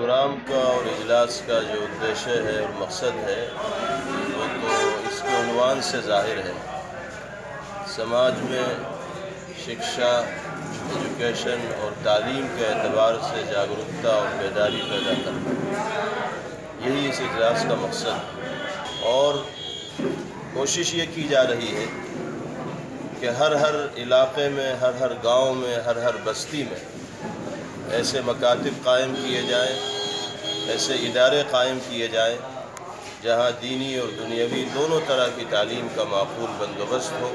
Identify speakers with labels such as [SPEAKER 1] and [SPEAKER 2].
[SPEAKER 1] Programme का और इजलास का जो उद्देश्य है और मकसद है वो तो इसके उन्वान से ज़ाहिर है। समाज में शिक्षा, एजुकेशन और तालीम के एतबार से जागरूकता और बेदारी पैदा करना, यही इस इजलास का मकसद है। और कोशिश ये की जा रही है कि हर इलाक़े में, हर गांव में, हर बस्ती में ऐसे मकातिब कायम किए जाएँ, ऐसे इदारे कायम किए जाएँ जहाँ दीनी और दुनियावी दोनों तरह की तालीम का माक़ूल बंदोबस्त हो।